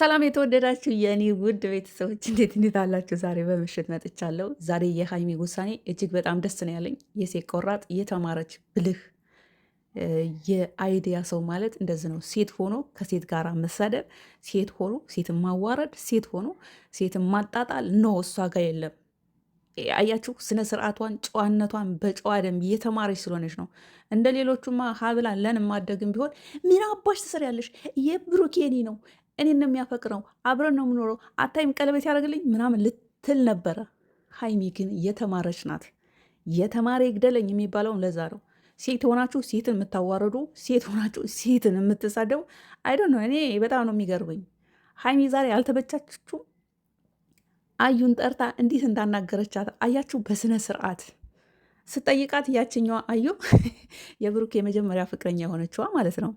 ሰላም የተወደዳችሁ የእኔ ውድ ቤተሰቦች እንዴት አላችሁ? ዛሬ በምሽት መጥቻለሁ። ዛሬ የሀይሚ ውሳኔ እጅግ በጣም ደስ ነው ያለኝ። የሴት ቆራጥ፣ የተማረች ብልህ የአይዲያ ሰው ማለት እንደዚህ ነው። ሴት ሆኖ ከሴት ጋር መሳደብ፣ ሴት ሆኖ ሴትን ማዋረድ፣ ሴት ሆኖ ሴትን ማጣጣል ነው እሷ ጋር የለም። አያችሁ፣ ስነ ስርዓቷን ጨዋነቷን በጨዋ ደንብ የተማረች ስለሆነች ነው። እንደ ሌሎቹማ ሀብላ ለን ማደግም ቢሆን ምን አባሽ ትሰሪያለሽ? የብሩክ የኔ ነው፣ እኔን ነው የሚያፈቅረው፣ አብረን ነው የምኖረው፣ አታይም ቀለበት ያደርግልኝ ምናምን ልትል ነበረ። ሀይሚ ግን የተማረች ናት። የተማረ ይግደለኝ የሚባለውም ለዛ ነው። ሴት ሆናችሁ ሴትን የምታዋረዱ፣ ሴት ሆናችሁ ሴትን የምትሳደቡ አይዶ ነው። እኔ በጣም ነው የሚገርበኝ። ሀይሚ ዛሬ አልተበቻችሁም? አዩን ጠርታ እንዴት እንዳናገረቻት አያችሁ? በስነ ስርዓት ስጠይቃት ያችኛዋ አዩ የብሩክ የመጀመሪያ ፍቅረኛ የሆነችዋ ማለት ነው።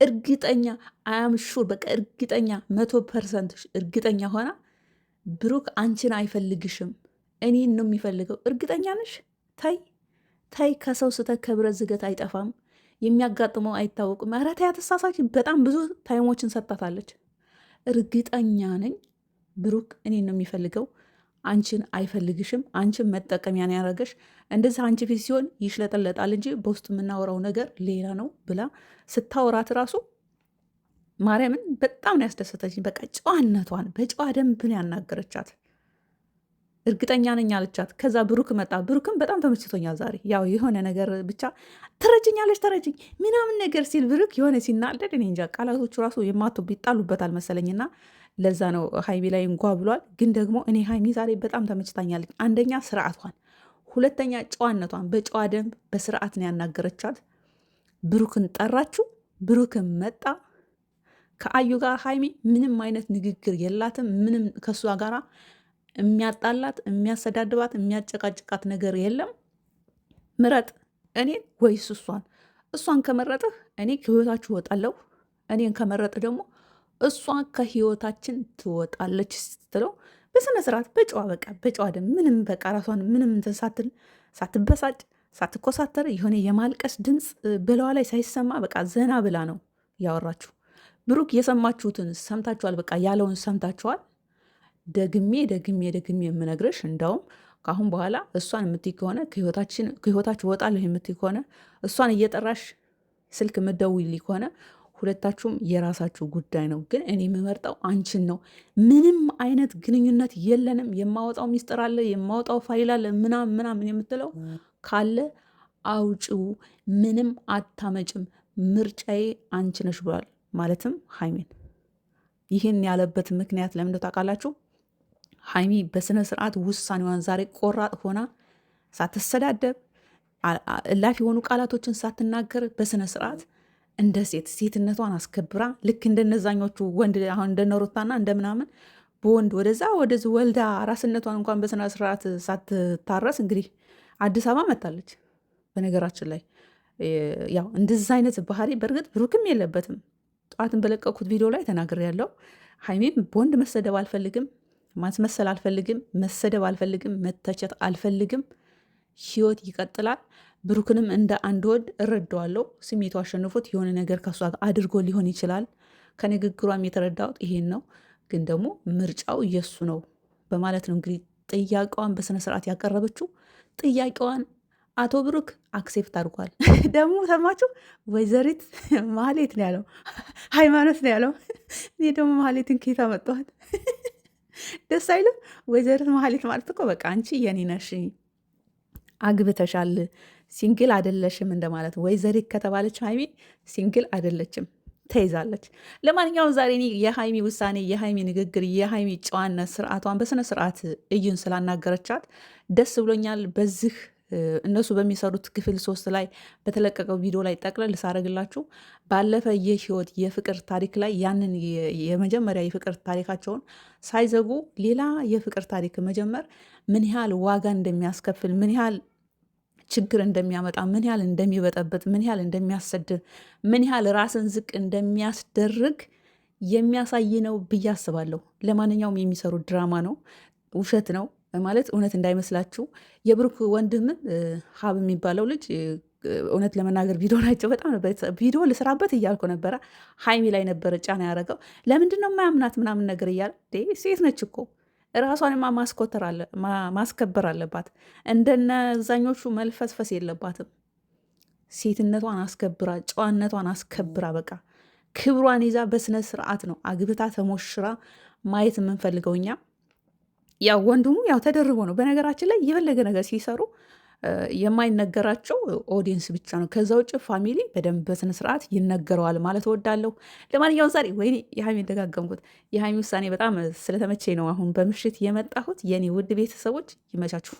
እርግጠኛ አያምሹር በቃ እርግጠኛ 100% እርግጠኛ ሆና ብሩክ አንቺን አይፈልግሽም እኔን ነው የሚፈልገው። እርግጠኛ ነሽ? ታይ ታይ፣ ከሰው ስተት ከብረት ዝገት አይጠፋም፣ የሚያጋጥመው አይታወቅም። ኧረ ተይ አትሳሳች። በጣም ብዙ ታይሞችን ሰጥታታለች። እርግጠኛ ነኝ ብሩክ እኔን ነው የሚፈልገው፣ አንቺን አይፈልግሽም፣ አንቺን መጠቀሚያ ነው ያደረገሽ። እንደዚህ አንቺ ፊት ሲሆን ይሽለጠለጣል እንጂ በውስጥ የምናወራው ነገር ሌላ ነው ብላ ስታወራት ራሱ ማርያምን በጣም ነው ያስደሰተችኝ። በቃ ጨዋነቷን በጨዋ ደንብ ነው ያናገረቻት። እርግጠኛ ነኝ አለቻት። ከዛ ብሩክ መጣ። ብሩክም በጣም ተመችቶኛል ዛሬ። ያው የሆነ ነገር ብቻ ተረጅኛለች ተረጅኝ ምናምን ነገር ሲል ብሩክ የሆነ ሲናደድ እኔ እንጃ ቃላቶቹ ራሱ የማቱ ይጣሉበታል መሰለኝና ለዛ ነው ሀይሚ ላይ እንጓ ብሏል። ግን ደግሞ እኔ ሀይሚ ዛሬ በጣም ተመችታኛለች። አንደኛ ስርዓቷን፣ ሁለተኛ ጨዋነቷን በጨዋ ደንብ በስርዓት ነው ያናገረቻት። ብሩክን ጠራችሁ፣ ብሩክን መጣ። ከአዩ ጋር ሀይሚ ምንም አይነት ንግግር የላትም። ምንም ከእሷ ጋር የሚያጣላት የሚያሰዳድባት የሚያጨቃጭቃት ነገር የለም። ምረጥ፣ እኔን ወይስ እሷን? እሷን ከመረጥህ እኔ ከህይወታችሁ እወጣለሁ፣ እኔን ከመረጥ ደግሞ እሷ ከህይወታችን ትወጣለች ስትለው በስነ ስርዓት በጨዋ በቃ በጨዋ ደም ምንም በቃ ራሷን ምንም እንትን ሳትል ሳትበሳጭ ሳትኮሳተር የሆነ የማልቀስ ድምፅ ብለዋ ላይ ሳይሰማ በቃ ዘና ብላ ነው ያወራችሁ። ብሩክ የሰማችሁትን ሰምታችኋል። በቃ ያለውን ሰምታችኋል። ደግሜ የምነግርሽ እንዳውም ከአሁን በኋላ እሷን የምትይ ከሆነ ከህይወታችሁ እወጣለሁ የምትይ ከሆነ እሷን እየጠራሽ ስልክ የምትደውይልኝ ከሆነ ሁለታችሁም የራሳችሁ ጉዳይ ነው። ግን እኔ የምመርጠው አንቺን ነው። ምንም አይነት ግንኙነት የለንም። የማወጣው ሚስጥር አለ፣ የማወጣው ፋይል አለ ምናምን የምትለው ካለ አውጪው። ምንም አታመጭም። ምርጫዬ አንቺ ነሽ ብሏል። ማለትም ሀይሚን። ይህን ያለበት ምክንያት ለምን ታውቃላችሁ? ሀይሚ በስነ ስርዓት ውሳኔዋን ዛሬ ቆራጥ ሆና ሳትሰዳደብ እላፊ የሆኑ ቃላቶችን ሳትናገር በስነ ስርዓት እንደ ሴትነቷን አስከብራ ልክ እንደነዛኞቹ ወንድ አሁን እንደነሮታና እንደምናምን በወንድ ወደዚህ ወልዳ ራስነቷን እንኳን በስነ ስርዓት ሳትታረስ እንግዲህ አዲስ አበባ መታለች። በነገራችን ላይ ያው እንደዛ አይነት ባህሪ በእርግጥ ብሩክም የለበትም። ጠዋትን በለቀኩት ቪዲዮ ላይ ተናግሬያለሁ። ሀይሚም በወንድ መሰደብ አልፈልግም፣ ማስመሰል አልፈልግም፣ መሰደብ አልፈልግም፣ መተቸት አልፈልግም። ህይወት ይቀጥላል። ብሩክንም እንደ አንድ ወድ እረዳዋለሁ። ስሜቱ አሸንፎት የሆነ ነገር ከሷ አድርጎ ሊሆን ይችላል። ከንግግሯም የተረዳሁት ይሄን ነው። ግን ደግሞ ምርጫው የሱ ነው በማለት ነው እንግዲህ ጥያቄዋን በስነ ስርዓት ያቀረበችው። ጥያቄዋን አቶ ብሩክ አክሴፕት አድርጓል። ደግሞ ሰማችሁ? ወይዘሪት ማህሌት ነው ያለው፣ ሃይማኖት ነው ያለው። እኔ ደግሞ ማህሌትን ኬታ መጥተዋል። ደስ አይልም? ወይዘሪት ማህሌት ማለት እኮ በቃ አንቺ የኔ ነሽ፣ አግብተሻል፣ ሲንግል አደለሽም እንደማለት። ወይዘሪት ከተባለች ሀይሚ ሲንግል አደለችም፣ ተይዛለች። ለማንኛውም ዛሬ እኔ የሀይሚ ውሳኔ፣ የሀይሚ ንግግር፣ የሀይሚ ጨዋነት ስርዓቷን በስነ ስርዓት እዩን ስላናገረቻት ደስ ብሎኛል። በዚህ እነሱ በሚሰሩት ክፍል 3 ላይ በተለቀቀው ቪዲዮ ላይ ጠቅለል ሳረግላችሁ ባለፈ የህይወት የፍቅር ታሪክ ላይ ያንን የመጀመሪያ የፍቅር ታሪካቸውን ሳይዘጉ ሌላ የፍቅር ታሪክ መጀመር ምን ያህል ዋጋ እንደሚያስከፍል፣ ምን ያህል ችግር እንደሚያመጣ፣ ምን ያህል እንደሚበጠብጥ፣ ምን ያህል እንደሚያሰድር፣ ምን ያህል ራስን ዝቅ እንደሚያስደርግ የሚያሳይ ነው ብዬ አስባለሁ። ለማንኛውም የሚሰሩት ድራማ ነው፣ ውሸት ነው ማለት እውነት እንዳይመስላችሁ። የብሩክ ወንድም ሀብ የሚባለው ልጅ እውነት ለመናገር ቪዲዮ ናቸው በጣም ቪዲዮ ልስራበት እያልኩ ነበረ። ሀይሚ ላይ ነበረ ጫና ያደረገው። ለምንድን ነው የማያምናት ምናምን ነገር እያለ ሴት ነች እኮ ራሷንማ ማስከበር አለባት። እንደነዛኞቹ መልፈስፈስ የለባትም። ሴትነቷን አስከብራ ጨዋነቷን አስከብራ በቃ ክብሯን ይዛ በስነ ስርዓት ነው አግብታ ተሞሽራ ማየት የምንፈልገው እኛ። ያው ወንድሙ ያው ተደርቦ ነው። በነገራችን ላይ የፈለገ ነገር ሲሰሩ የማይነገራቸው ኦዲየንስ ብቻ ነው። ከዛ ውጭ ፋሚሊ በደንብ በስነ ስርዓት ይነገረዋል ማለት እወዳለሁ። ለማንኛውም ዛሬ ወይኔ የሀይሚ ደጋገምኩት። የሀይሚ ውሳኔ በጣም ስለተመቼ ነው አሁን በምሽት የመጣሁት። የኔ ውድ ቤተሰቦች ይመቻችሁ።